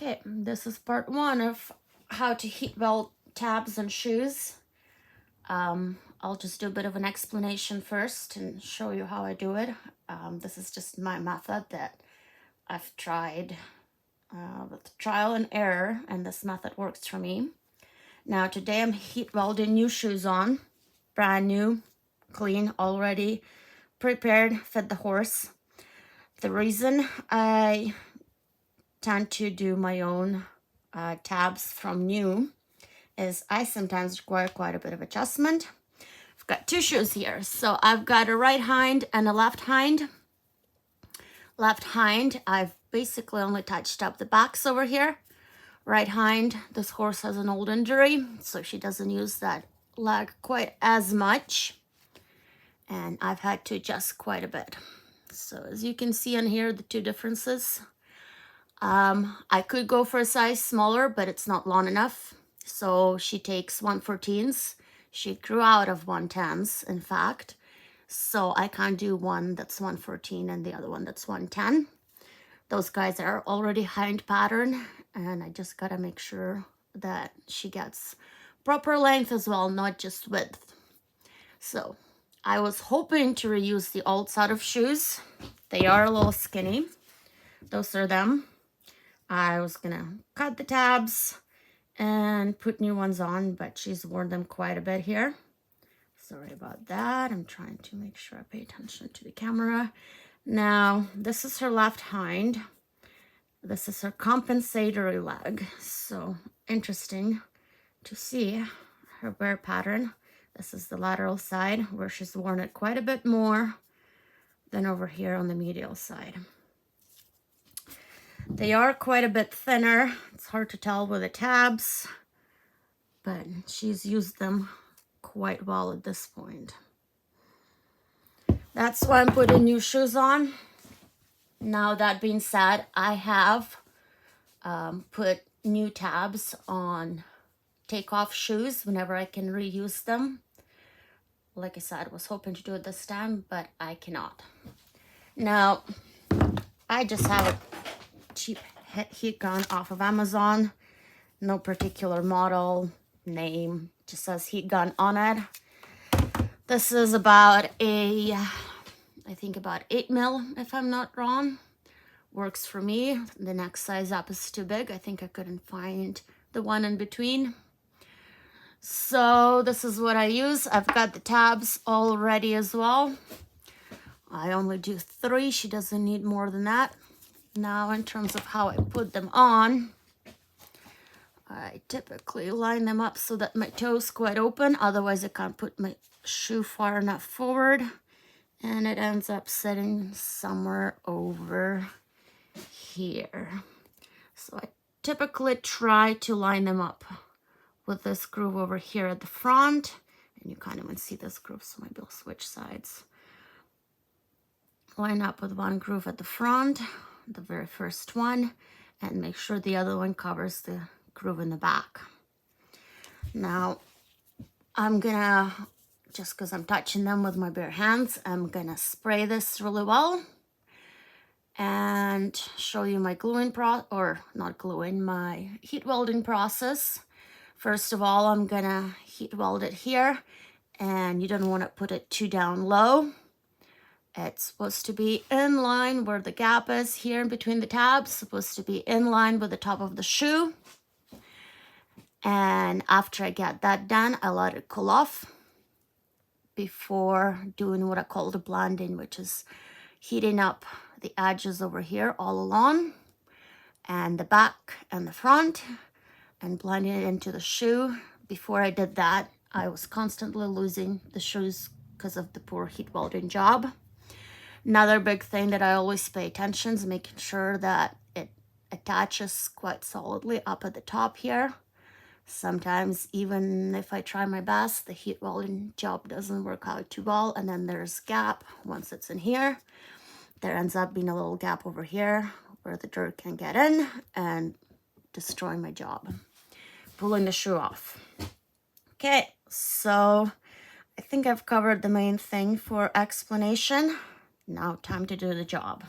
Okay, this is part one of how to heat weld tabs and shoes. I'll just do a bit of an explanation first and show you how I do it. This is just my method that I've tried with trial and error, and this method works for me. Now today I'm heat welding new shoes on, brand new, clean, already prepared, fed the horse. The reason I tend to do my own tabs from new is I sometimes require quite a bit of adjustment. I've got two shoes here, so I've got a right hind and a left hind. Left hind, I've basically only touched up the backs over here. Right hind, this horse has an old injury, so she doesn't use that leg quite as much, and I've had to adjust quite a bit. So as you can see on here, the two differences. I could go for a size smaller, but it's not long enough. So she takes 114s. She grew out of 110s, in fact. So I can't do one that's 114 and the other one that's 110. Those guys are already hind pattern, and I just gotta make sure that she gets proper length as well, not just width. So I was hoping to reuse the old set of shoes. They are a little skinny. Those are them. I was gonna cut the tabs and put new ones on, but she's worn them quite a bit here. Sorry about that. I'm trying to make sure I pay attention to the camera. Now, this is her left hind. This is her compensatory leg. So interesting to see her wear pattern. This is the lateral side where she's worn it quite a bit more than over here on the medial side. They are quite a bit thinner. It's hard to tell with the tabs, but she's used them quite well at this point. That's why I'm putting new shoes on. Now, that being said, I have put new tabs on takeoff shoes whenever I can reuse them. Like I said, I was hoping to do it this time, but I cannot. Now, I just have a cheap heat gun off of Amazon. No particular model, name, just says heat gun on it. This is about I think about 8 mil, if I'm not wrong. Works for me. The next size up is too big. I think I couldn't find the one in between. So this is what I use. I've got the tabs all ready as well. I only do 3. She doesn't need more than that. Now, in terms of how I put them on, I typically line them up so that my toe's quite open. Otherwise, I can't put my shoe far enough forward. And it ends up sitting somewhere over here. So I typically try to line them up with this groove over here at the front. And you kind of want to see this groove, so maybe I'll switch sides. Line up with one groove at the front, the very first one, and make sure the other one covers the groove in the back. Now, I'm gonna, just because I'm touching them with my bare hands, I'm gonna spray this really well and show you my gluing my heat welding process. First of all, I'm gonna heat weld it here, and you don't want to put it too down low. It's supposed to be in line where the gap is here in between the tabs, supposed to be in line with the top of the shoe. And after I get that done, I let it cool off before doing what I call the blending, which is heating up the edges over here all along, and the back and the front, and blending it into the shoe. Before I did that, I was constantly losing the shoes because of the poor heat welding job. Another big thing that I always pay attention is making sure that it attaches quite solidly up at the top here. Sometimes, even if I try my best, the heat welding job doesn't work out too well, and then there's gap once it's in here. There ends up being a little gap over here where the dirt can get in and destroy my job. Pulling the shoe off. Okay, so I think I've covered the main thing for explanation. Now time to do the job.